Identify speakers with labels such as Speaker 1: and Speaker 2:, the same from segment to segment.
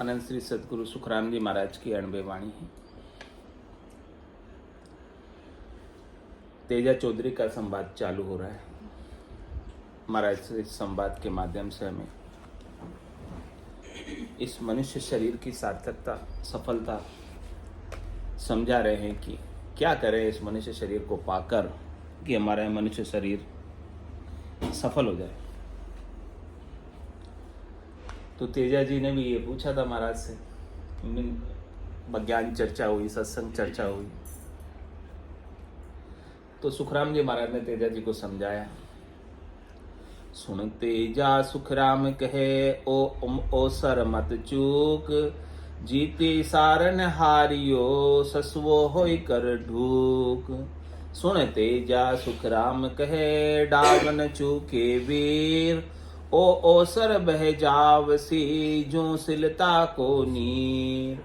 Speaker 1: अनंत श्री सदगुरु सुखराम जी महाराज की 90 वाणी है। तेजा चौधरी का संवाद चालू हो रहा है। महाराज से इस संवाद के माध्यम से हमें इस मनुष्य शरीर की सार्थकता, सफलता समझा रहे हैं कि क्या करें इस मनुष्य शरीर को पाकर कि हमारा मनुष्य शरीर सफल हो जाए। तो तेजा जी ने भी ये पूछा था महाराज से, ज्ञान चर्चा हुई, सत्संग चर्चा हुई, तो सुखराम जी महाराज ने तेजा जी को समझाया। सुन तेजा सुखराम कहे ओ सर मत चूक, जीते सारन हारियो ससवो होई कर ढूक। सुन तेजा सुखराम कहे डावन चूके वीर, ओ सर बह जावसी जो सिलता को नीर।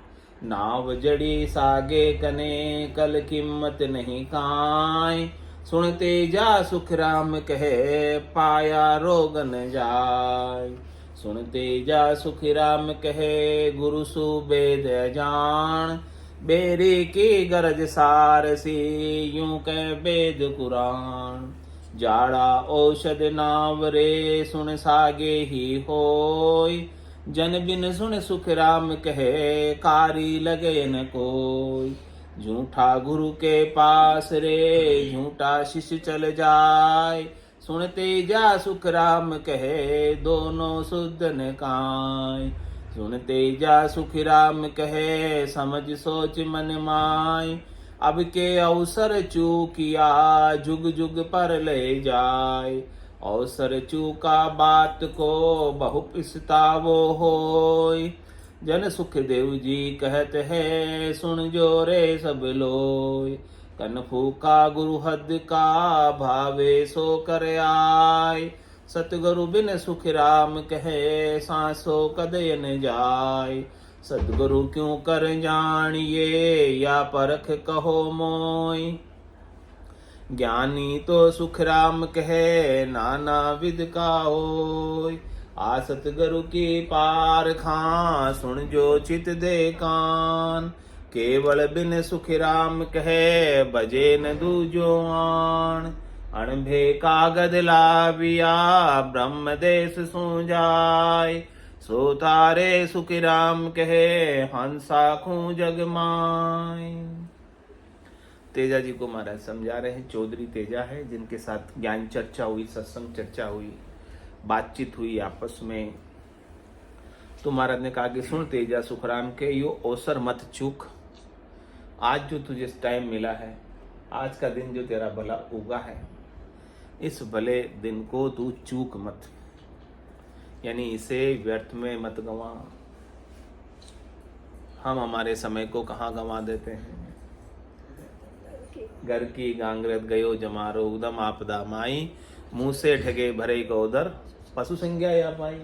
Speaker 1: नाव जड़ी सागे कने कल कीमत नहीं काय, सुन तेजा सुखराम कहे पाया रोग न जाय। सुन तेजा सुखराम कहे गुरु सुबेद जान, बेरी की गरज सारसी यूं कह वेद कुरान। जाड़ा औषध नावरे सुन सागे ही होय, जन बिन सुन सुखराम कहे कारी लगे न कोय। झूठा गुरु के पास रे झूठा शिष्य चल जाय, सुन तेजा सुखराम कहे दोनों शुद्ध न काय। सुन तेजा सुखराम कहे समझ सोच मन माय, अब के अवसर चूकिया जुग जुग पर ले जाय। अवसर चूका बात को बहु पछतावो होय, जन सुखदेव जी कहत है सुन जो रे सब लोय। कन फूका गुरु हद का भावे सो कर आय, सतगुरु बिन सुखराम कहे सांसो कदय न जाय। सतगुरु क्यों कर जानिए या परख कहो मोय, ज्ञानी तो सुखराम कहे नाना विद का होय। आ सतगुरु की पार खां सुन जो चित दे कान, केवल बिन सुखराम कहे बजे न दूजो आन। अणभे कागद लाविया ब्रह्म देश सो जाय, सो तारे सुखराम कहे हंसा खू जग माय। तेजा जी को महाराज समझा रहे हैं। चौधरी तेजा है जिनके साथ ज्ञान चर्चा हुई, सत्संग चर्चा हुई, बातचीत हुई आपस में। तो महाराज ने कहा कि सुन तेजा सुखराम के यो अवसर मत चूक। आज जो तुझे टाइम मिला है, आज का दिन जो तेरा भला उगा है, इस भले दिन को तू चूक मत, यानी इसे व्यर्थ में मत गंवा। हम हमारे समय को कहाँ गंवा देते हैं। घर की गांगरत गयो जमारो उदम आपदा माई, मुंह से ठगे भरे गोदर पशु संज्ञा या पाई।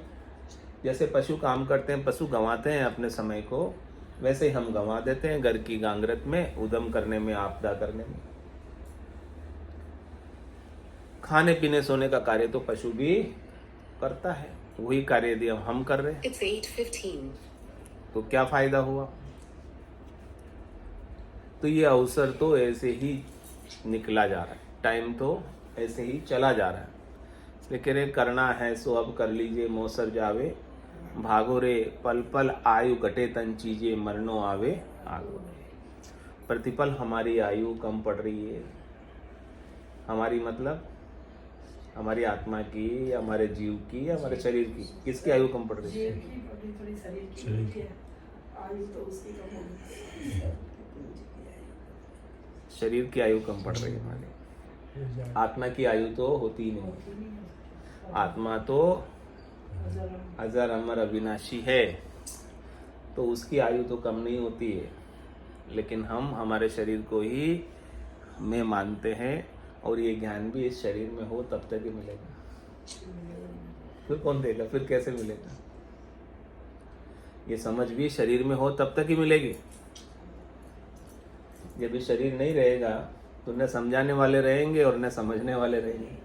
Speaker 1: जैसे पशु काम करते हैं, पशु गंवाते हैं अपने समय को, वैसे ही हम गंवा देते हैं घर की गांगरत में, उदम करने में, आपदा करने में। खाने पीने सोने का कार्य तो पशु भी करता है, वही कार्य यदि हम कर रहे हैं
Speaker 2: 8:15
Speaker 1: तो क्या फायदा हुआ। तो ये अवसर तो ऐसे ही निकला जा रहा है, टाइम तो ऐसे ही चला जा रहा है। इसलिए कह रहे करना है सो अब कर लीजिए मौसर जावे, भागो रे पल पल आयु घटे तन चीजे मरनो आवे आगो। प्रतिपल हमारी आयु कम पड़ रही है। हमारी मतलब हमारी आत्मा की या हमारे जीव की या हमारे शरीर की, किसकी आयु कम पड़ रही है? शरीर की आयु कम पड़ रही है हमारी। आत्मा की आयु तो होती ही नहीं। आत्मा तो अजर अमर अविनाशी है, तो उसकी आयु तो कम नहीं होती है। लेकिन हम हमारे शरीर को ही में मानते हैं, और ये ज्ञान भी इस शरीर में हो तब तक ही मिलेगा। फिर कौन देगा, फिर कैसे मिलेगा? ये समझ भी शरीर में हो तब तक ही मिलेगी। जब ये शरीर नहीं रहेगा तो न समझाने वाले रहेंगे और न समझने वाले रहेंगे।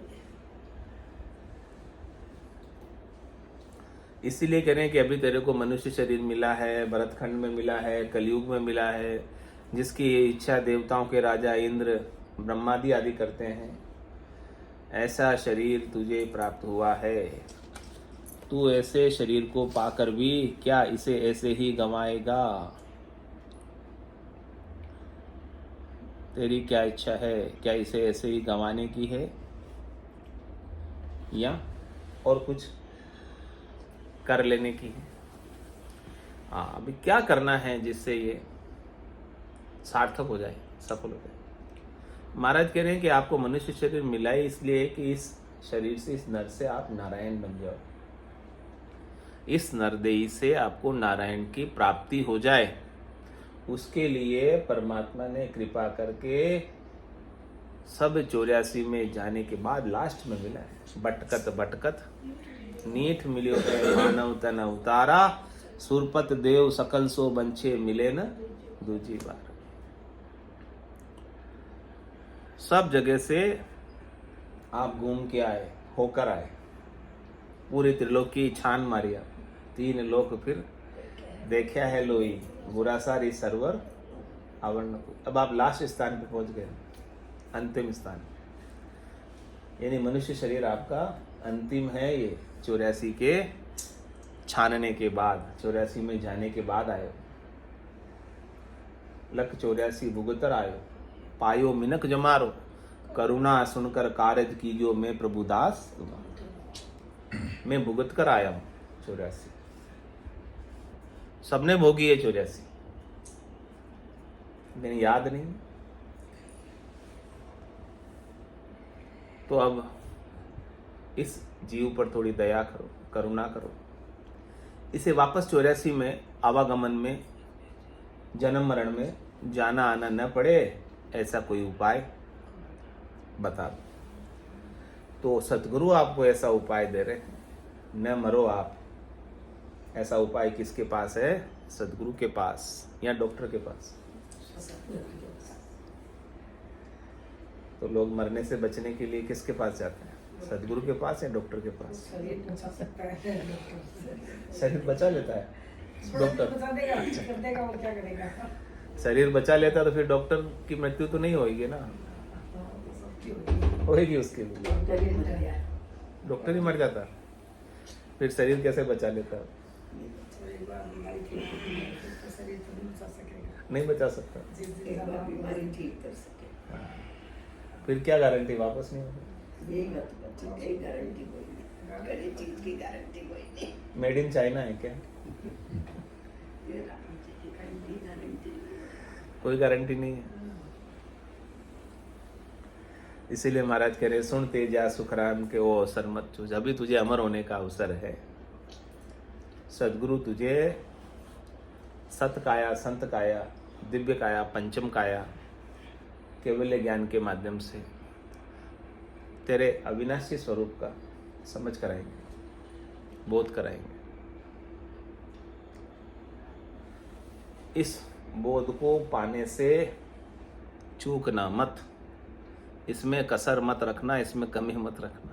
Speaker 1: इसीलिए कह रहे हैं कि अभी तेरे को मनुष्य शरीर मिला है, भरतखंड में मिला है, कलयुग में मिला है, जिसकी इच्छा देवताओं के राजा इंद्र ब्रह्मादि आदि करते हैं। ऐसा शरीर तुझे प्राप्त हुआ है। तू ऐसे शरीर को पाकर भी क्या इसे ऐसे ही गंवाएगा? तेरी क्या इच्छा है? क्या इसे ऐसे ही गंवाने की है या और कुछ कर लेने की है? हाँ, अभी क्या करना है जिससे ये सार्थक हो जाए, सफल हो जाए? महाराज कह रहे हैं कि आपको मनुष्य शरीर मिला है इसलिए कि इस शरीर से, इस नर से आप नारायण बन जाओ। इस नरदेही से आपको नारायण की प्राप्ति हो जाए, उसके लिए परमात्मा ने कृपा करके सब 84 में जाने के बाद लास्ट में मिला है। भटकत भटकत नीठ मिलियो है मानव तन उतारा, सुरपत देव सकल सो बंछे मिले न दूजी बार। सब जगह से आप घूम के आए, होकर आए, पूरी त्रिलोकी छान मारिया, 3 लोक फिर देखा है लोई, बुरा सारी सरवर आवरण। अब आप लास्ट स्थान पे पहुंच गए, अंतिम स्थान, यानी मनुष्य शरीर आपका अंतिम है। ये 84 के छानने के बाद, 84 में जाने के बाद आयो, लख 84 भुगतर आयो, पायो मिनक जमारो, करुणा सुनकर कारज कीजो मैं प्रभुदास। मैं भुगत कर आया हूं 84, सबने भोगी है 84, लेकिन याद नहीं। तो अब इस जीव पर थोड़ी दया करो, करुणा करो, इसे वापस 84 में आवागमन में, जन्म मरण में जाना आना न पड़े, ऐसा कोई उपाय बता दो। तो सतगुरु आपको ऐसा उपाय दे रहे, न मरो आप। ऐसा उपाय किसके पास है? सतगुरु के पास या डॉक्टर के पास। तो लोग मरने से बचने के लिए किसके पास जाते हैं? सतगुरु के पास या डॉक्टर के पास?
Speaker 2: शरीर बचा सकता है,
Speaker 1: शरीर बचा लेता है डॉक्टर,
Speaker 2: बचा देगा, कर देगा और क्या करेगा।
Speaker 1: शरीर बचा लेता तो फिर डॉक्टर की मृत्यु तो नहीं होगी ना, होगी उसके लिए। डॉक्टर ही मर जाता, फिर शरीर कैसे बचा लेता?
Speaker 2: शरीर तो नहीं बचा सकेगा,
Speaker 1: नहीं बचा सकता।
Speaker 3: बीमारी ठीक कर सके,
Speaker 1: फिर क्या गारंटी वापस नहीं होगी?
Speaker 3: यही बात बच्चे की गारंटी कोई नहीं, बड़ी चीज की गारंटी कोई नहीं।
Speaker 1: मेड इन चाइना है क्या?
Speaker 3: ये गारंटी
Speaker 1: कोई गारंटी नहीं है। इसीलिए महाराज कह रहे, सुन तेजा सुखराम के वो अवसर मत चूज, अभी तुझे अमर होने का अवसर है। सदगुरु तुझे सत काया, संत काया, दिव्य काया, पंचम काया, केवल ज्ञान के माध्यम से तेरे अविनाशी स्वरूप का समझ कराएंगे, बोध कराएंगे। इस बोध को पाने से चूकना मत, इसमें कसर मत रखना, इसमें कमी मत रखना।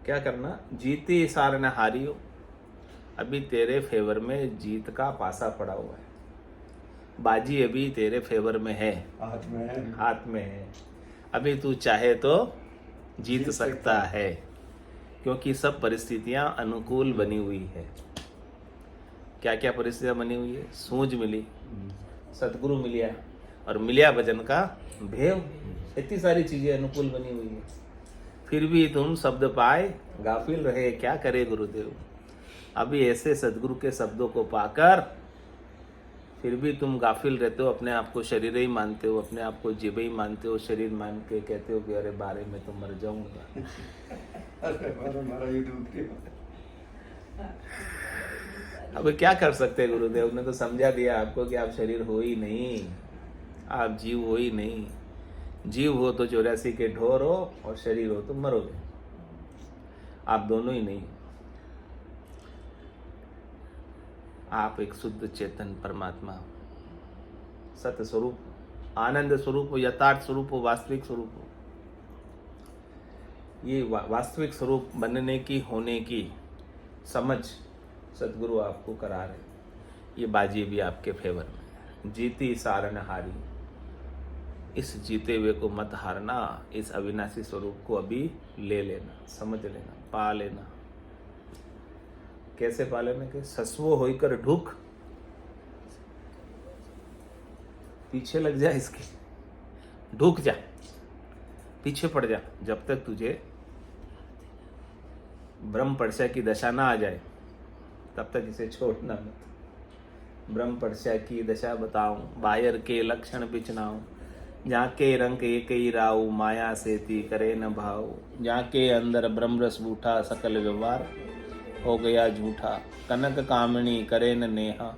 Speaker 1: क्या करना? जीती सार न हारियो, अभी तेरे फेवर में जीत का पासा पड़ा हुआ है, बाजी अभी तेरे फेवर में है, हाथ में है। अभी तू चाहे तो जीत सकता है, क्योंकि सब परिस्थितियां अनुकूल बनी हुई है। क्या क्या परिस्थितियां बनी हुई है? सूझ मिली, सतगुरु मिलिया, और मिलिया भजन का भेव, इतनी सारी चीजें अनुकूल बनी हुई है। फिर भी तुम शब्द पाए गाफिल रहे, क्या करे गुरुदेव? अभी ऐसे सदगुरु के शब्दों को पाकर फिर भी तुम गाफिल रहते हो, अपने आप को शरीर ही मानते हो, अपने आप को जीव ही मानते हो, शरीर मान के कहते हो कि अरे बारे में तो मर जाऊंगा। अब क्या कर सकते हैं? गुरुदेव ने तो समझा दिया आपको कि आप शरीर हो ही नहीं, आप जीव हो ही नहीं। जीव हो तो 84 के ढोर हो, और शरीर हो तो मरोगे, आप दोनों ही नहीं। आप एक शुद्ध चेतन परमात्मा हो, सत्य स्वरूप, आनंद स्वरूप हो, यथार्थ स्वरूप हो, वास्तविक स्वरूप हो। ये वास्तविक स्वरूप बनने की, होने की समझ सदगुरु आपको करा रहे, ये बाजी भी आपके फेवर में। जीती सारन हारी, इस जीते हुए को मत हारना, इस अविनाशी स्वरूप को अभी ले लेना, समझ लेना, पा लेना। कैसे पा लेना के? ससवो होकर ढुक, पीछे लग जा इसके, ढुक जा, पीछे पड़ जा, जब तक तुझे ब्रह्म पर्शा की दशा ना आ जाए तब तक इसे छोड़ना मत। ब्रह्म पर्शा की दशा बताऊं, बायर के लक्षण बिचनाऊं, जहाँ के रंग एक ही राऊ, माया से ती करे न भाव, जहाँ के अंदर ब्रह्म रस बूठा, सकल व्यवहार हो गया झूठा, कनक कामणी करे न नेहा,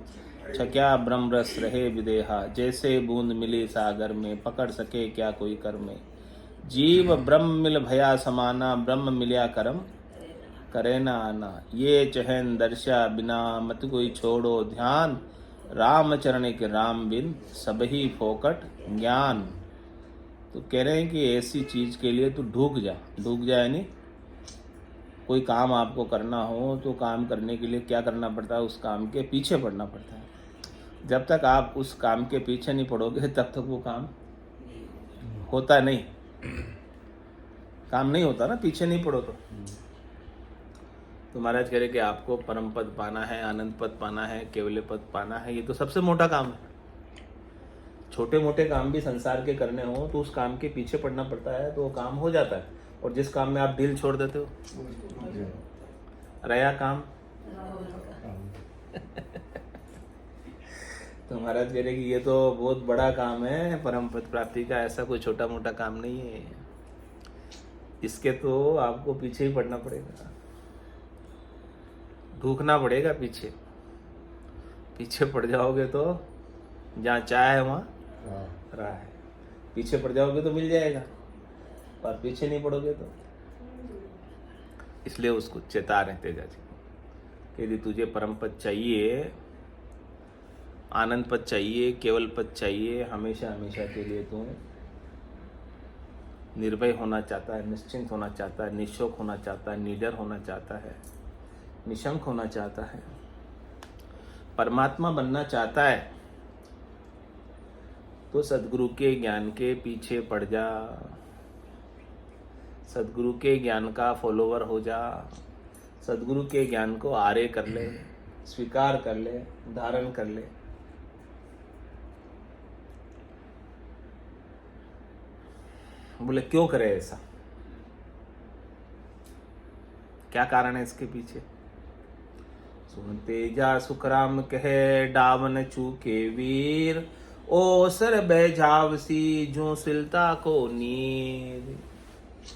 Speaker 1: छक्या ब्रह्म रस रहे विदेहा, जैसे बूंद मिली सागर में, पकड़ सके क्या कोई कर में, जीव ब्रह्म मिल भया समाना, ब्रह्म मिल्या करम करे ना आना, ये चहन दर्शा बिना मत कोई छोड़ो ध्यान, राम चरण के राम बिन सब ही फोकट ज्ञान। तो कह रहे हैं कि ऐसी चीज के लिए तू ढूक जा, ढूक जा यानी कोई काम आपको करना हो तो काम करने के लिए क्या करना पड़ता है? उस काम के पीछे पड़ना पड़ता है। जब तक आप उस काम के पीछे नहीं पड़ोगे तब तक वो काम होता नहीं, काम नहीं होता ना, पीछे नहीं पड़ो तो महाराज कह रहे कि आपको परम पद पाना है, आनंद पद पाना है, केवल पद पाना है, ये तो सबसे मोटा काम है। छोटे मोटे काम भी संसार के करने हो तो उस काम के पीछे पड़ना पड़ता है, तो वो काम हो जाता है। और जिस काम में आप ढील छोड़ देते हो, रया काम तो महाराज कह रहे कि ये तो बहुत बड़ा काम है परम पद प्राप्ति का, ऐसा कोई छोटा मोटा काम नहीं है। इसके तो आपको पीछे ही पड़ना पड़ेगा, ढूकना पड़ेगा पीछे। पीछे पड़ जाओगे तो जहाँ चाह है वहाँ राह है, पीछे पड़ जाओगे तो मिल जाएगा, और पीछे नहीं पड़ोगे तो। इसलिए उसको चेता रहे तेजा जी कि यदि तुझे परम पद चाहिए, आनंद पद चाहिए, केवल पद चाहिए, हमेशा हमेशा के लिए तू निर्भय होना चाहता है, निश्चिंत होना चाहता है, निशोक होना चाहता है, निडर होना चाहता है, निशंक होना चाहता है, परमात्मा बनना चाहता है, तो सदगुरु के ज्ञान के पीछे पड़ जा, सदगुरु के ज्ञान का फॉलोवर हो जा, सदगुरु के ज्ञान को आरे कर ले, स्वीकार कर ले, धारण कर ले। बोले क्यों करे ऐसा, क्या कारण है इसके पीछे? सुनते जा सुखराम कहे, डावन चूके वीर, ओ सर बैझावसी जो सिलता को नीर।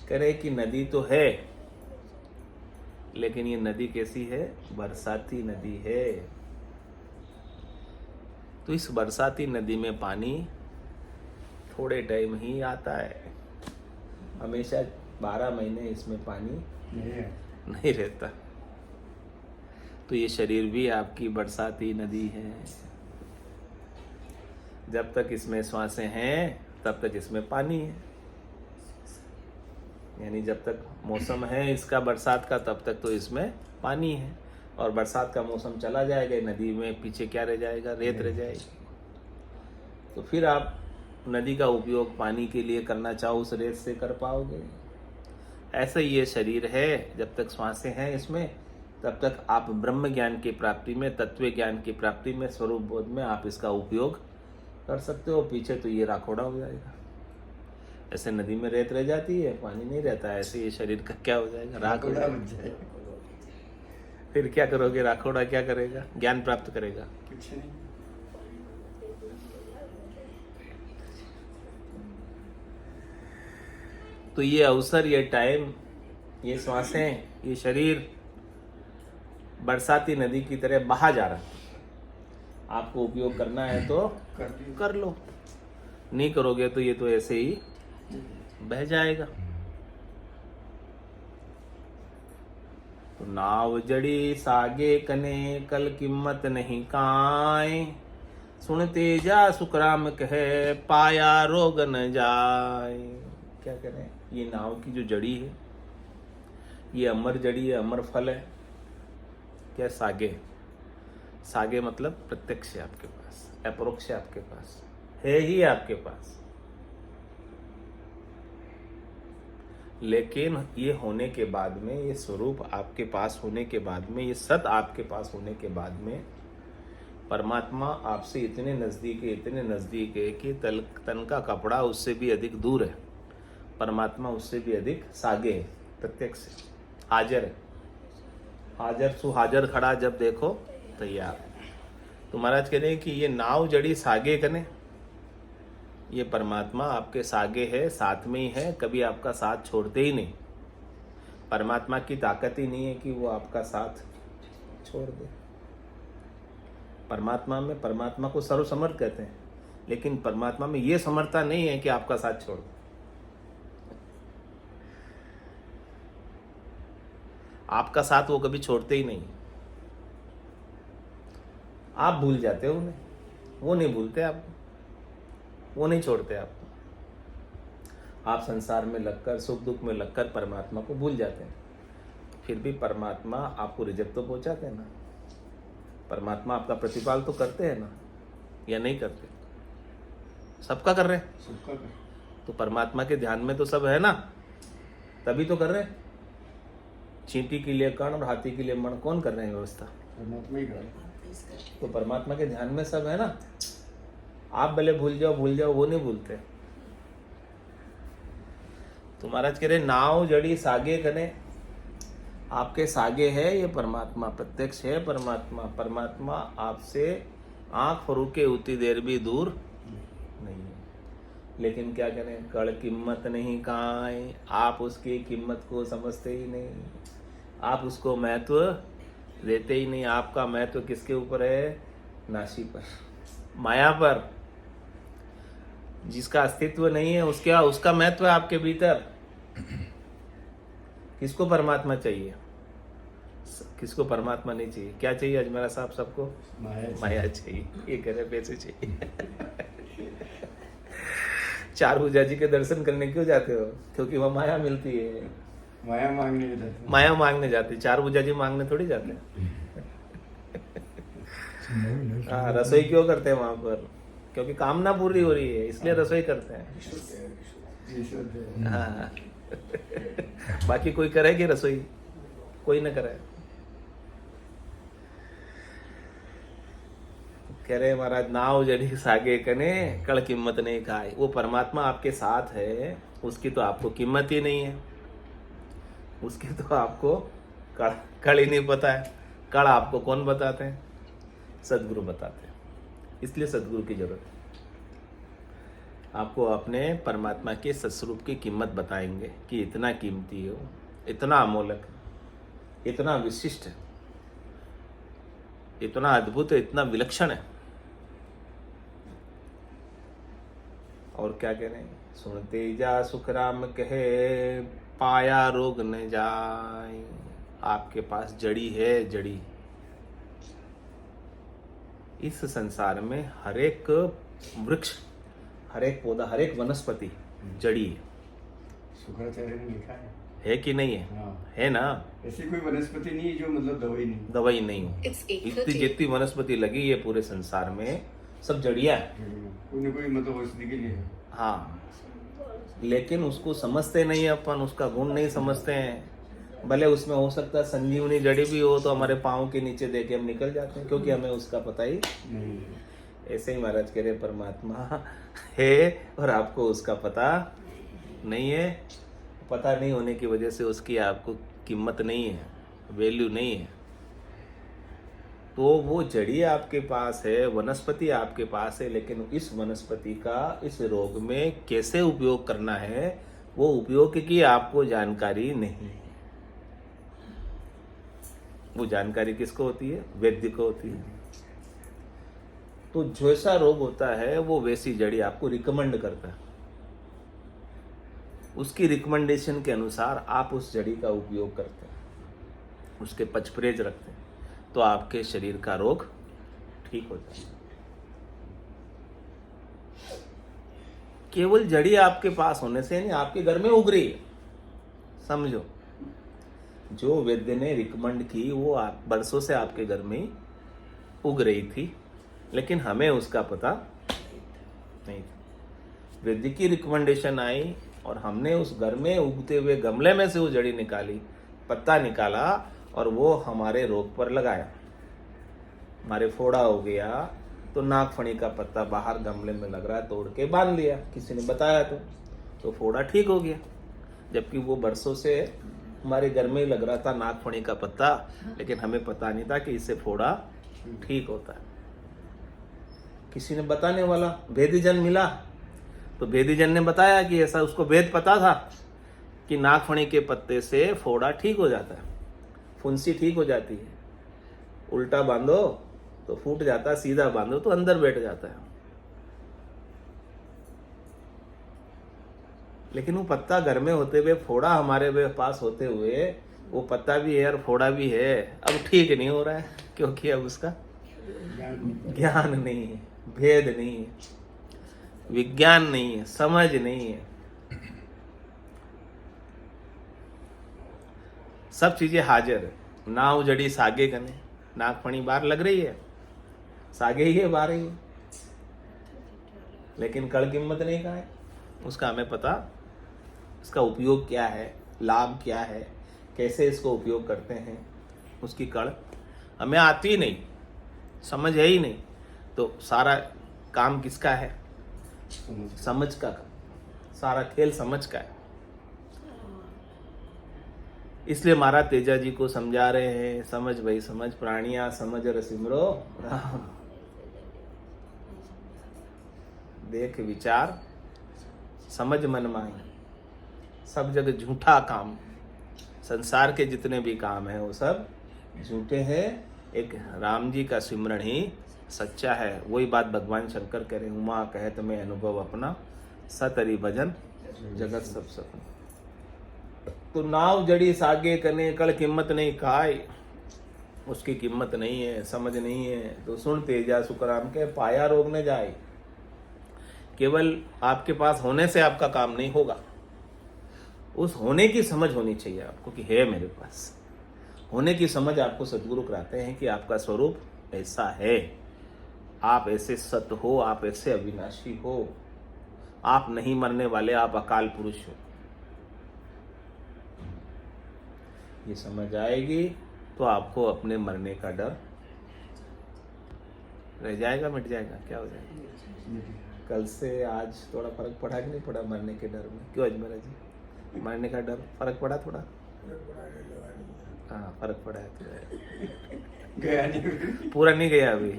Speaker 1: करे कि नदी तो है, लेकिन ये नदी कैसी है? बरसाती नदी है। तो इस बरसाती नदी में पानी थोड़े टाइम ही आता है, हमेशा 12 महीने इसमें पानी नहीं रहता। तो ये शरीर भी आपकी बरसाती नदी है। जब तक इसमें श्वासें हैं तब तक इसमें पानी है, यानी जब तक मौसम है इसका बरसात का तब तक तो इसमें पानी है, और बरसात का मौसम चला जाएगा, नदी में पीछे क्या रह जाएगा? रेत रह जाएगी। तो फिर आप नदी का उपयोग पानी के लिए करना चाहो उस रेत से कर पाओगे। ऐसा ही ये शरीर है, जब तक श्वासें हैं इसमें तब तक आप ब्रह्म ज्ञान की प्राप्ति में, तत्व ज्ञान की प्राप्ति में, स्वरूप बोध में आप इसका उपयोग कर सकते हो। पीछे तो ये राखोड़ा हो जाएगा। ऐसे नदी में रेत रह जाती है, पानी नहीं रहता है, ऐसे ये शरीर का क्या हो जाएगा? राखोड़ा हो जाएगा। फिर क्या करोगे? राखोड़ा क्या करेगा? ज्ञान प्राप्त करेगा?
Speaker 4: कुछ नहीं।
Speaker 1: तो ये अवसर, ये टाइम, ये श्वासें, ये शरीर बरसाती नदी की तरह बहा जा रहा है। आपको उपयोग करना है तो कर लो, नहीं करोगे तो ये तो ऐसे ही बह जाएगा। तो नाव जड़ी सागे कने, कल कीमत नहीं काए, सुनते जा सुखराम कहे, पाया रोग न जाए। क्या करें? ये नाव की जो जड़ी है, ये अमर जड़ी है, अमर फल है, क्या सागे? सागे मतलब प्रत्यक्ष है आपके पास, अपरोक्ष है आपके पास, है ही आपके पास। लेकिन ये होने के बाद में, ये स्वरूप आपके पास होने के बाद में, ये सत आपके पास होने के बाद में, परमात्मा आपसे इतने नज़दीक है, इतने नज़दीक है कि तन का कपड़ा उससे भी अधिक दूर है। परमात्मा उससे भी अधिक सागे है, प्रत्यक्ष है, हाजिर है। हाजिर सु हाजिर खड़ा जब देखो तैयार। तो महाराज कह रहे हैं कि ये नाव जड़ी सागे कने, ये परमात्मा आपके सागे है, साथ में ही है, कभी आपका साथ छोड़ते ही नहीं। परमात्मा की ताकत ही नहीं है कि वो आपका साथ छोड़ दे। परमात्मा को सर्वसमर्थ कहते हैं, लेकिन परमात्मा में ये समर्थता नहीं है कि आपका साथ छोड़ दे। आपका साथ वो कभी छोड़ते ही नहीं। आप भूल जाते हो उन्हें, वो नहीं भूलते आपको, वो नहीं छोड़ते आपको। आप संसार में लगकर, सुख दुख में लगकर परमात्मा को भूल जाते हैं, फिर भी परमात्मा आपको रिजल्ट तो पहुंचाते हैं ना। परमात्मा आपका प्रतिपाल तो करते हैं ना, या नहीं करते? सबका कर रहे हैं,
Speaker 4: सबका कर।
Speaker 1: तो परमात्मा के ध्यान में तो सब है ना, तभी तो कर रहे हैं। चींटी के लिए कण और हाथी के लिए मण कौन कर रहे हैं व्यवस्था?
Speaker 4: परमात्मा ही कर।
Speaker 1: तो परमात्मा के ध्यान में सब है ना। आप भले भूल जाओ, वो नहीं भूलते। तो महाराज कह रहे नाव जड़ी सागे कने, आपके सागे है ये परमात्मा, प्रत्यक्ष है परमात्मा। परमात्मा आपसे आंख फरूके उतनी देर भी दूर नहीं है। लेकिन क्या करें, कड़ कीमत नहीं कांई, आप उसकी कीमत को समझते ही नहीं, आप उसको महत्व देते ही नहीं। आपका महत्व किसके ऊपर है? नाशी पर, माया पर। जिसका अस्तित्व नहीं है उसका महत्व है आपके भीतर। किसको परमात्मा चाहिए? किसको परमात्मा नहीं चाहिए? क्या चाहिए अजमेरा साहब सबको? माया चाहिए। ये कह रहे पैसे चाहिए। चार भुजा जी के दर्शन करने क्यों जाते हो? क्योंकि वह माया मिलती है।
Speaker 4: माया मांगने जाते।
Speaker 1: माया मांगने जाते, चार भुजा जी मांगने थोड़ी जाते हैं। हाँ, रसोई क्यों करते हैं वहां पर? क्योंकि कामना पूरी हो रही है, इसलिए रसोई करते हैं। हाँ। बाकी कोई करेगी रसोई? कोई न करे। कह रहे महाराज नाव जड़ी सागे कने, कड़ कीमत नहीं खाए। वो परमात्मा आपके साथ है, उसकी तो आपको कीमत ही नहीं है। उसकी तो आपको कड़ ही नहीं पता है। कड़ आपको कौन बताते हैं? सदगुरु बताते हैं। इसलिए सदगुरु की जरूरत है। आपको अपने परमात्मा के सत्स्वरूप की कीमत बताएंगे कि इतना कीमती हो, इतना अमोलक है, इतना विशिष्ट है, इतना अद्भुत है, इतना विलक्षण है। और क्या कह रहे हैं? सुनते जा सुख राम कहे, पाया रोग न जाए। आपके पास जड़ी है, जड़ी। इस संसार में हर एक वृक्ष, हर एक पौधा, हर एक वनस्पति जड़ी है।
Speaker 4: शुक्राचार्य ने लिखा
Speaker 1: है कि नहीं है?
Speaker 4: हाँ।
Speaker 1: है ना।
Speaker 4: ऐसी कोई वनस्पति नहीं है जो मतलब
Speaker 1: दवाई नहीं हो। इतनी जितनी वनस्पति लगी है पूरे संसार में, सब जड़िया है।
Speaker 4: कोई न कोई मतलब औषधि के लिए है।
Speaker 1: हाँ, लेकिन उसको समझते नहीं अपन, उसका गुण नहीं समझते हैं। भले उसमें हो सकता है संजीवनी जड़ी भी हो, तो हमारे पाँव के नीचे दे के हम निकल जाते हैं, क्योंकि हमें उसका पता ही
Speaker 4: नहीं।
Speaker 1: ऐसे ही महाराज कह रहे परमात्मा है और आपको उसका पता नहीं है। पता नहीं होने की वजह से उसकी आपको कीमत नहीं है, वैल्यू नहीं है। तो वो जड़ी आपके पास है, वनस्पति आपके पास है, लेकिन इस वनस्पति का इस रोग में कैसे उपयोग करना है, वो उपयोग की आपको जानकारी नहीं है। वो जानकारी किसको होती है? वैद्य को होती है। तो जैसा रोग होता है वो वैसी जड़ी आपको रिकमेंड करता है। उसकी रिकमेंडेशन के अनुसार आप उस जड़ी का उपयोग करते हैं, उसके पचपरेज रखते हैं, तो आपके शरीर का रोग ठीक हो जाता है। केवल जड़ी आपके पास होने से नहीं, आपके घर में उग रही है, समझो। जो वैद्य ने रिकमेंड की वो आप बरसों से आपके घर में ही उग रही थी, लेकिन हमें उसका पता नहीं था। वैद्य की रिकमेंडेशन आई और हमने उस घर में उगते हुए गमले में से वो जड़ी निकाली, पत्ता निकाला और वो हमारे रोग पर लगाया। हमारे फोड़ा हो गया तो नागफणी का पत्ता बाहर गमले में लग रहा है, तोड़ के बांध लिया, किसी ने बताया तो फोड़ा ठीक हो गया। जबकि वो बरसों से हमारे घर में ही लग रहा था नागफणी का पत्ता, लेकिन हमें पता नहीं था कि इससे फोड़ा ठीक होता है। किसी ने बताने वाला भेदीजन मिला तो भेदीजन ने बताया कि ऐसा, उसको भेद पता था कि नागफणी के पत्ते से फोड़ा ठीक हो जाता है, फुंसी ठीक हो जाती है। उल्टा बांधो तो फूट जाता है, सीधा बांधो तो अंदर बैठ जाता है। लेकिन वो पत्ता घर में होते हुए, फोड़ा हमारे पास होते हुए, वो पत्ता भी है और फोड़ा भी है, अब ठीक नहीं हो रहा है, क्योंकि अब उसका ज्ञान नहीं है, भेद नहीं है, विज्ञान नहीं है, समझ नहीं है। सब चीजें हाजिर है, नाव जड़ी सागे कने, नागफणी बाहर लग रही है, सागे ही है, बाहर ही है, लेकिन कड़ कीमत नहीं का है उसका। हमें पता इसका उपयोग क्या है, लाभ क्या है, कैसे इसको उपयोग करते हैं, उसकी कड़ हमें आती ही नहीं, समझ है ही नहीं। तो सारा काम किसका है? समझ का। सारा खेल समझ का है। इसलिए महाराज तेजा जी को समझा रहे हैं, समझ भाई समझ, प्राणिया समझ रसिमरो राम। देख विचार समझ मन माही, सब जगह झूठा काम, संसार के जितने भी काम है वो सब झूठे हैं। एक राम जी का सिमरण ही सच्चा है। वही बात भगवान शंकर कह रहे, उमा कहत में अनुभव अपना, सतरी भजन जगत सब सपना। तो नाव जड़ी सागे कने, कल कीमत नहीं खाए, उसकी कीमत नहीं है, समझ नहीं है। तो सुन तेजा सुखराम के, पाया रोग न जाए। केवल आपके पास होने से आपका काम नहीं होगा, उस होने की समझ होनी चाहिए आपको कि है मेरे पास। होने की समझ आपको सदगुरु कराते हैं कि आपका स्वरूप ऐसा है, आप ऐसे सत्य हो, आप ऐसे अविनाशी हो, आप नहीं मरने वाले, आप अकाल पुरुष हो। ये समझ आएगी तो आपको अपने मरने का डर रह जाएगा, मिट जाएगा। क्या हो जाएगा? कल से आज थोड़ा फर्क पड़ा कि नहीं पड़ा मरने के डर में? क्यों अजमेरा जी, मरने का डर फर्क पड़ा थोड़ा? हाँ फर्क पड़ा है तो
Speaker 4: गया नहीं,
Speaker 1: पूरा नहीं गया अभी।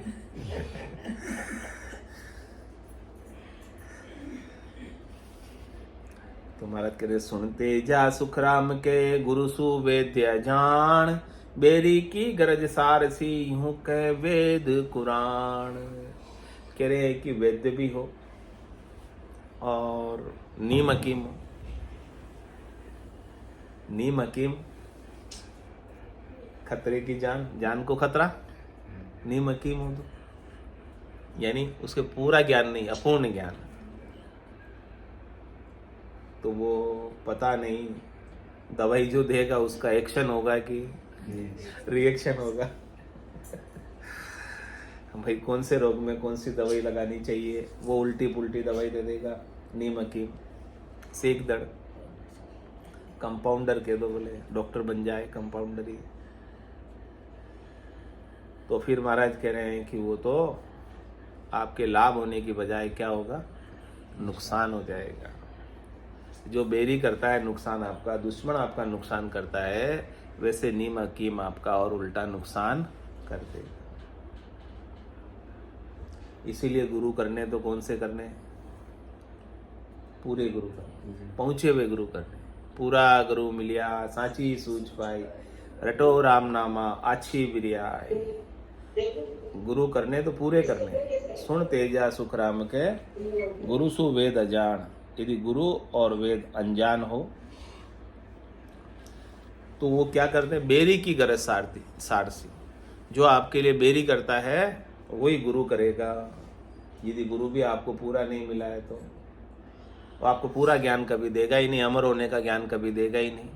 Speaker 1: तो महाराज कह रहे, सुनते जा सुखराम के गुरु सुवेद्य जान, बेरी की गरज सारसी यूं कह वेद कुरान। कह रहे कि वैद्य भी हो और नीम हकीम हो। नीम हकीम खतरे की जान, जान को खतरा, नीम हकीम हो तो यानी उसके पूरा ज्ञान नहीं, अपूर्ण ज्ञान। तो वो पता नहीं दवाई जो देगा उसका एक्शन होगा कि रिएक्शन होगा। भाई कौन से रोग में कौन सी दवाई लगानी चाहिए, वो उल्टी पुल्टी दवाई दे देगा नीम हकीम। सेक दर्द, कंपाउंडर कह दो, बोले डॉक्टर बन जाए कंपाउंडर ही। तो फिर महाराज कह रहे हैं कि वो तो आपके लाभ होने की बजाय क्या होगा, नुकसान हो जाएगा। जो बेरी करता है नुकसान आपका, दुश्मन आपका नुकसान करता है, वैसे नीम हकीम आपका और उल्टा नुकसान कर देगा। इसीलिए गुरु करने तो कौन से करने? पूरे गुरु करने, पहुंचे हुए गुरु करने। पूरा गुरु मिलिया सांची सूझ पाई, रटो राम नामा आछी बिरियाई। गुरु करने तो पूरे करने। सुन तेजा सुख राम के, गुरु सु वेद अजान। यदि गुरु और वेद अनजान हो तो वो क्या करते हैं, बेरी की गरज सारसी। जो आपके लिए बेरी करता है वही गुरु करेगा। यदि गुरु भी आपको पूरा नहीं मिला है तो आपको पूरा ज्ञान कभी देगा ही नहीं, अमर होने का ज्ञान कभी देगा ही नहीं।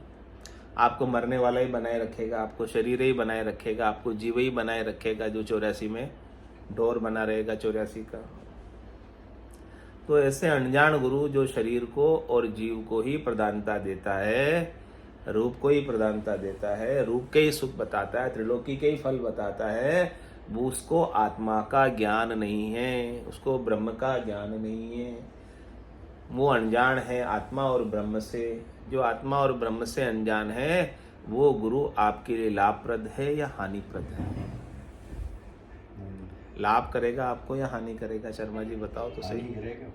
Speaker 1: आपको मरने वाला ही बनाए रखेगा, आपको शरीर ही बनाए रखेगा, आपको जीव ही बनाए रखेगा, जो 84 में डोर बना रहेगा 84 का। तो ऐसे अनजान गुरु जो शरीर को और जीव को ही प्रधानता देता है, रूप को ही प्रधानता देता है, रूप के ही सुख बताता है, त्रिलोकी के ही फल बताता है, वो उसको आत्मा का ज्ञान नहीं है, उसको ब्रह्म का ज्ञान नहीं है। वो अनजान है आत्मा और ब्रह्म से। जो आत्मा और ब्रह्म से अनजान है वो गुरु आपके लिए लाभप्रद है या हानिप्रद है? लाभ करेगा आपको या हानि करेगा? शर्मा जी बताओ तो सही।
Speaker 4: हानि करेगा।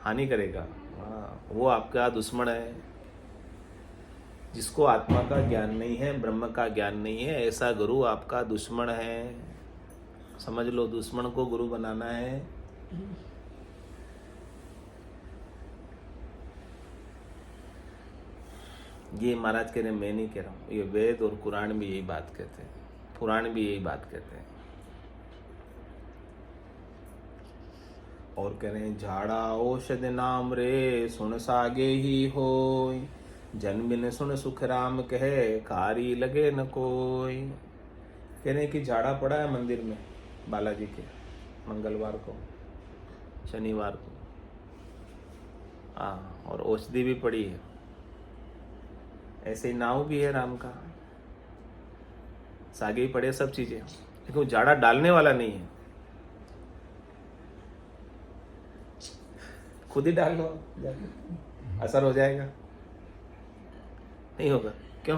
Speaker 1: हानि करेगा। हाँ, वो आपका दुश्मन है। जिसको आत्मा का ज्ञान नहीं है, ब्रह्म का ज्ञान नहीं है, ऐसा गुरु आपका दुश्मन है। समझ लो, दुश्मन को गुरु बनाना है। ये महाराज कह रहे हैं, मैं नहीं कह रहा हूँ, ये वेद और कुरान भी यही बात कहते हैं, पुराण भी यही बात कहते हैं। और कह रहे हैं, झाड़ा औषध नाम रे सुन सागे ही होय, जन बिन सुन सुख राम कहे कारी लगे न कोई। कह रहे हैं कि झाड़ा पड़ा है मंदिर में बालाजी के, मंगलवार को, शनिवार को, और औषधि भी पड़ी है, ऐसे ही नाव भी है राम का, सागे ही पड़े सब चीजें, लेकिन वो झाड़ा डालने वाला नहीं है। खुद ही डाल लो, असर हो जाएगा? नहीं होगा। क्यों?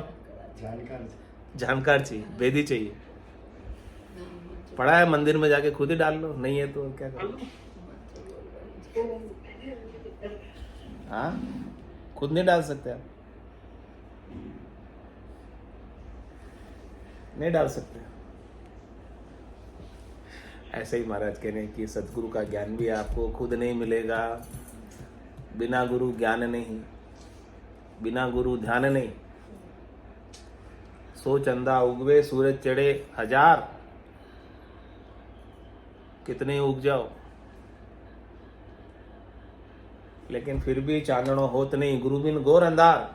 Speaker 1: जानकार चाहिए, वेदी चाहिए। पड़ा है मंदिर में, जाके खुद ही डाल लो, नहीं है तो क्या करो? हाँ, खुद नहीं डाल सकते आप, नहीं डाल सकते। ऐसे ही महाराज कह रहे हैं कि सदगुरु का ज्ञान भी आपको खुद नहीं मिलेगा, बिना गुरु ज्ञान नहीं, बिना गुरु ध्यान नहीं। सो चंदा उगवे सूरज चढ़े 1000, कितने उग जाओ, लेकिन फिर भी चांदनो होत नहीं। गुरु बिन घोर अंधार,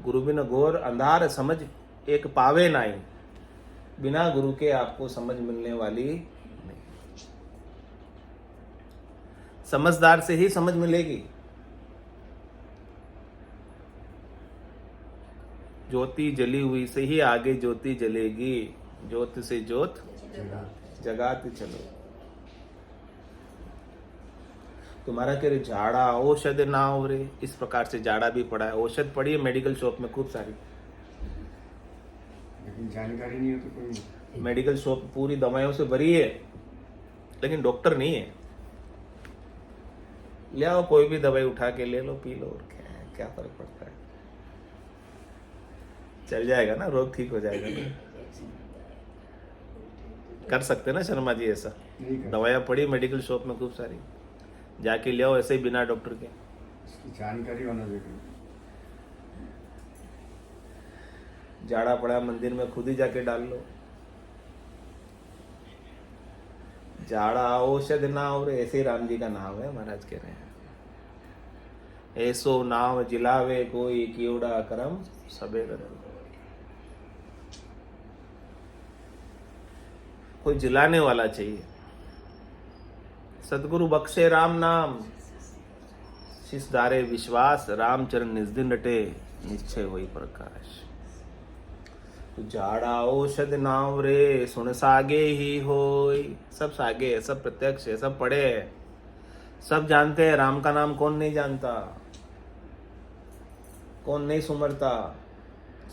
Speaker 1: गुरु बिन घोर अंधार समझ एक पावे नाई। बिना गुरु के आपको समझ मिलने वाली नहीं। समझदार से ही समझ मिलेगी। ज्योति जली हुई से ही आगे ज्योति जलेगी, ज्योत से ज्योत जगाते चलो। तुम्हारा कह रहे झाड़ा औषध ना हो रे, इस प्रकार से झाड़ा भी पड़ा है, औषध पड़ी है मेडिकल शॉप में खूब सारी,
Speaker 4: लेकिन जानकारी नहीं हो तो कोई।
Speaker 1: मेडिकल शॉप पूरी दवाइयों से भरी है, लेकिन डॉक्टर नहीं है। ले आओ, कोई भी दवाई उठा के ले लो, पी लो, और क्या फर्क पड़ता है? चल जाएगा ना, रोग ठीक हो जाएगा ना। कर सकते ना शर्मा जी ऐसा? दवाइयाँ पड़ी मेडिकल शॉप में खूब सारी, जाके ले आओ ऐसे ही बिना डॉक्टर के।
Speaker 4: जानकारी होना जरूरी।
Speaker 1: झाड़ा पड़ा मंदिर में, खुद ही जाके डाल लो। झाड़ा औषध नाव रे, ऐसे ही राम जी का नाम है, महाराज कह रहे हैं। ऐसो नाव जिलावे कोई, कीड़ा करम सबे रतन। कोई जिलाने वाला चाहिए। सदगुरु बख्शे राम नाम, शिष धारे विश्वास, रामचरण निज दिन डटे, निश्चय होई प्रकाश। तो झाड़ा औषध नाव रे सुन सागे ही होय। सब सागे है, सब प्रत्यक्ष है, सब पढ़े है, सब जानते हैं। राम का नाम कौन नहीं जानता, कौन नहीं सुमरता?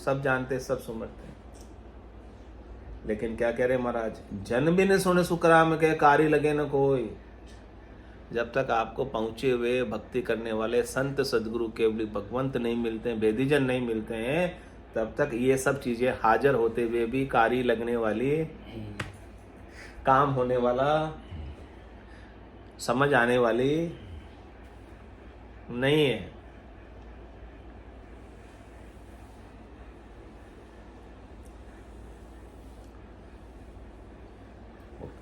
Speaker 1: सब जानते, सब सुमरते। लेकिन क्या कह रहे महाराज, जन बिन सुन सुख राम के कारी लगे न कोई। जब तक आपको पहुंचे हुए भक्ति करने वाले संत सदगुरु केवल भगवंत नहीं मिलते हैं, वेदीजन नहीं मिलते हैं, तब तक ये सब चीजें हाजिर होते हुए भी कारी लगने वाली, काम होने वाला, समझ आने वाली नहीं है।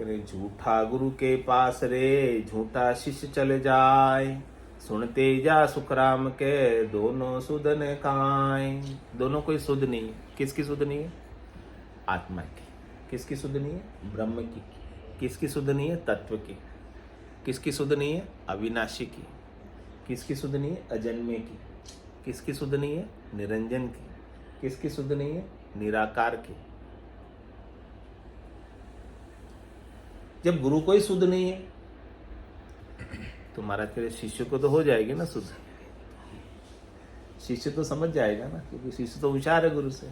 Speaker 1: झूठा गुरु के पास रे, झूठा शिष्य चले जाए। सुनते जा सुख राम के दोनों सुधन काई। दोनों कोई सुध नहीं है। किसकी सुध नहीं है? आत्मा की। किसकी सुध नहीं है? ब्रह्म की। किसकी सुध नहीं है? तत्व की। किसकी सुध नहीं है? अविनाशी की। किसकी सुध नहीं है? अजन्मे की। किसकी सुध नहीं है? निरंजन की। किसकी सुध नहीं है? निराकार की। जब गुरु को ही सुध नहीं है तो महाराज तेरे शिष्य को तो हो जाएगी ना सुध। शिष्य तो समझ जाएगा ना, क्योंकि शिष्य तो होशियार है गुरु से।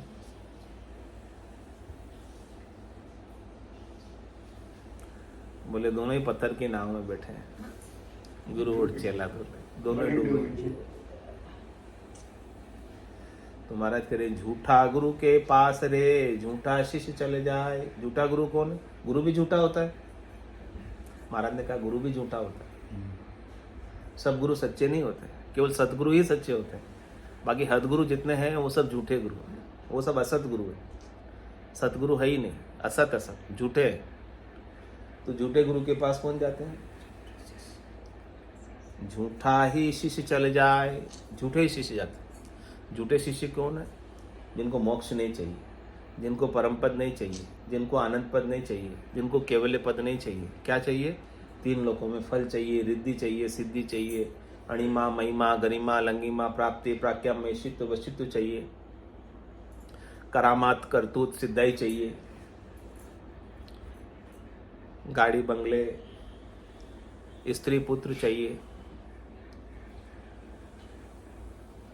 Speaker 1: बोले दोनों ही पत्थर की नाव में बैठे हैं, गुरु और चेला दोनों डूबे। तो महाराज करे झूठा गुरु के पास रे झूठा शिष्य चले जाए। झूठा गुरु कौन है? गुरु भी झूठा होता है। महाराज ने कहा गुरु भी झूठा होता है। सब गुरु सच्चे नहीं होते, केवल सतगुरु ही सच्चे होते हैं। बाकी हदगुरु जितने हैं वो सब झूठे गुरु हैं, वो सब असत गुरु है। सतगुरु है ही नहीं, असत असत झूठे हैं। तो झूठे गुरु के पास कौन जाते हैं? झूठा ही शिष्य चले जाए, झूठे ही शिष्य जाते हैं। झूठे शिष्य कौन है? जिनको मोक्ष नहीं चाहिए, जिनको परम पद नहीं चाहिए, जिनको आनंद पद नहीं चाहिए, जिनको केवल्य पद नहीं चाहिए। क्या चाहिए? तीन लोकों में फल चाहिए, रिद्धि चाहिए, सिद्धि चाहिए, अणिमा महिमा गरिमा लंगिमा प्राप्ति प्राज्ञा शित्व वशित्व चाहिए, करामात करतूत सिद्धाई चाहिए, गाड़ी बंगले स्त्री पुत्र चाहिए।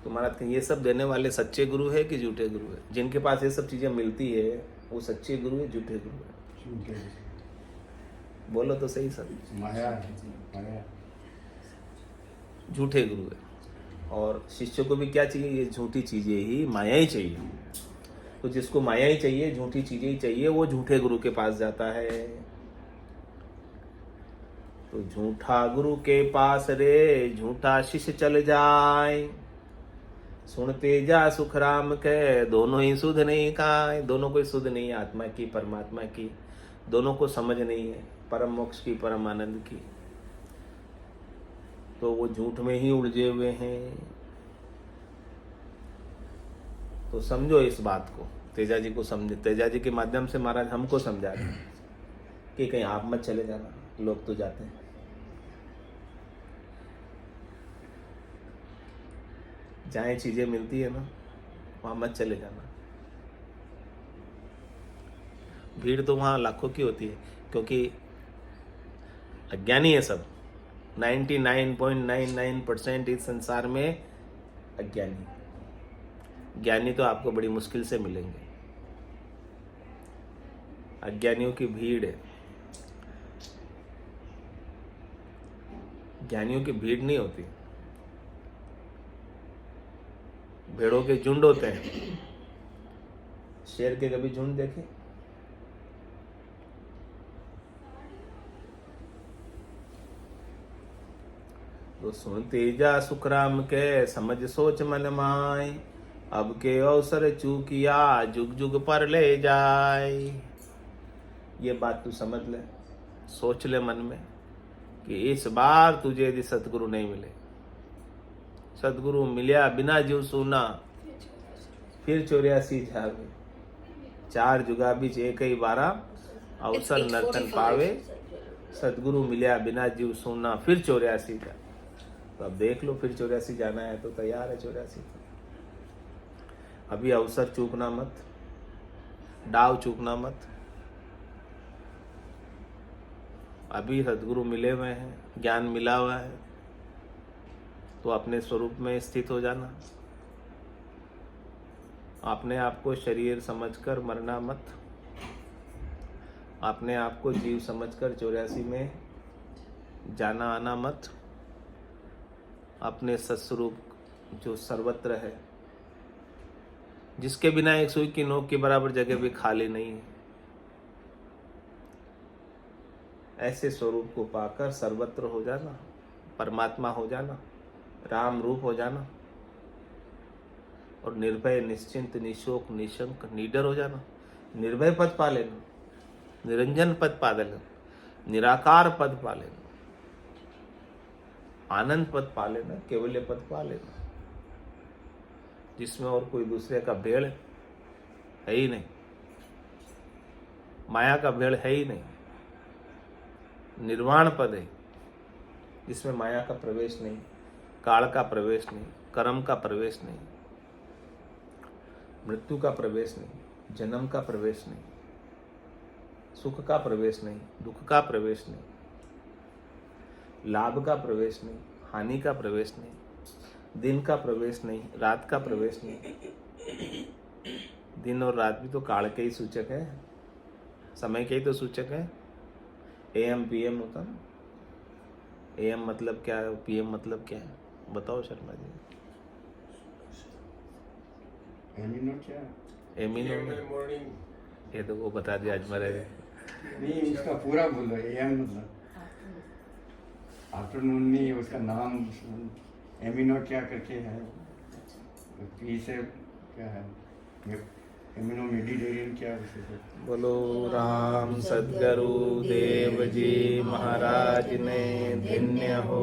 Speaker 1: तुम्हारा ये सब देने वाले सच्चे गुरु है कि झूठे गुरु है? जिनके पास ये सब चीजें मिलती है वो सच्चे गुरु है, झूठे गुरु है? बोलो तो सही सब।
Speaker 4: माया है, माया।
Speaker 1: झूठे गुरु है। और शिष्य को भी क्या चाहिए? ये झूठी चीजें ही, माया ही चाहिए। तो जिसको माया ही चाहिए, झूठी चीजें ही चाहिए, वो झूठे गुरु के पास जाता है। तो झूठा गुरु के पास रे झूठा शिष्य चल जाए। सुनते जा सुख राम के दोनों ही सुध नहीं का। दोनों कोई सुध नहीं है, आत्मा की परमात्मा की। दोनों को समझ नहीं है, परम मोक्ष की परम आनंद की। तो वो झूठ में ही उलझे हुए हैं। तो समझो इस बात को, तेजा जी को समझे। तेजा जी के माध्यम से महाराज हमको समझा रहे हैं कि कहीं आप मत चले जाना, लोग तो जाते हैं। जहाँ चीजें मिलती है ना वहां मत चले जाना। भीड़ तो वहां लाखों की होती है, क्योंकि अज्ञानी है सब। 99.99% इस संसार में अज्ञानी। ज्ञानी तो आपको बड़ी मुश्किल से मिलेंगे। अज्ञानियों की भीड़ है। ज्ञानियों की भीड़ नहीं होती, भेड़ों के झुंड होते हैं। शेर के कभी झुंड देखे? तो सुनते जा सुख राम के समझ सोच मन माय। अब के अवसर चूकिया जुग जुग पर ले जाए। ये बात तू समझ ले, सोच ले मन में कि इस बार तुझे यदि सतगुरु नहीं मिले, सतगुरु मिलिया बिना जीव सुना, फिर 84 जावे। 4 जुगा बीच एक ही बारा अवसर नर्तन पावे। सतगुरु मिलिया बिना जीव सुना, फिर 84 जावे। तो अब देख लो, फिर 84 जाना है तो तैयार है 84। अभी अवसर चूकना मत, डाव चूकना मत। अभी सदगुरु मिले हुए हैं, ज्ञान मिला हुआ है, तो अपने स्वरूप में स्थित हो जाना। अपने आप को शरीर समझकर मरना मत। अपने आप को जीव समझकर 84 में जाना आना मत। अपने सत्स्वरूप जो सर्वत्र है, जिसके बिना एक सुई की नोक के बराबर जगह भी खाली नहीं है, ऐसे स्वरूप को पाकर सर्वत्र हो जाना, परमात्मा हो जाना, राम रूप हो जाना और निर्भय निश्चिंत निशोक निशंक निडर हो जाना। निर्भय पद पा लेना, निरंजन पद पा लेना, निराकार पद पा लेना। आनंद पद पा लेना, केवल्य पद पा लेना, जिसमें और कोई दूसरे का भेड़ है ही नहीं, माया का भेड़ है ही नहीं, निर्वाण पद है जिसमें माया का प्रवेश नहीं, काल का प्रवेश नहीं, कर्म का प्रवेश नहीं, मृत्यु का प्रवेश नहीं, जन्म का प्रवेश नहीं, सुख का प्रवेश नहीं, दुख का प्रवेश नहीं, लाभ का प्रवेश नहीं, हानि का प्रवेश नहीं, दिन का प्रवेश नहीं, रात का प्रवेश नहीं। दिन और रात भी तो काल के ही सूचक है, समय के ही तो सूचक है। एएम पीएम होता ना, एएम मतलब क्या है, पीएम मतलब क्या है, बताओ शर्मा जी।
Speaker 4: एमिनो क्या?
Speaker 1: Amino
Speaker 5: morning.
Speaker 1: ये तो वो बता दिया आज मेरे।
Speaker 4: नहीं, उसका पूरा बोलो। एम मतलब आफ्टरनून नहीं, उसका नाम एमिनो क्या करके है, पी से क्या है, एमिनो मेडिटेरियन क्या उसे से।
Speaker 1: बोलो राम सद्गुरु देव जी महाराज ने धन्य हो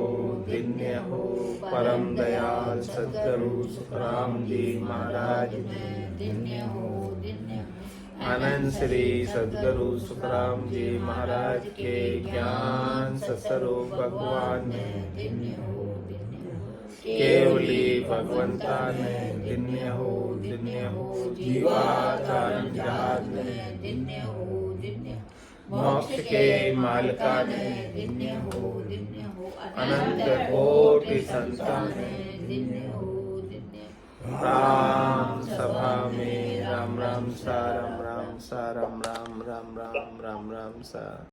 Speaker 1: परम दयाल सद्गुरु सुखराम जी महाराज ने धन्य हो आनंद श्री सद्गुरु सुखराम जी महाराज के ज्ञान सत्स्वरूप भगवान ने धन्य हो केवली भगवंता ने धन्य हो जीवाचारण जहाज ने धन्य हो मोक्ष के मालिका ने धन्य हो अनंत कोटि संतान ने धन्य हो राम सभा में राम राम सा राम राम सा राम राम राम राम राम राम सा।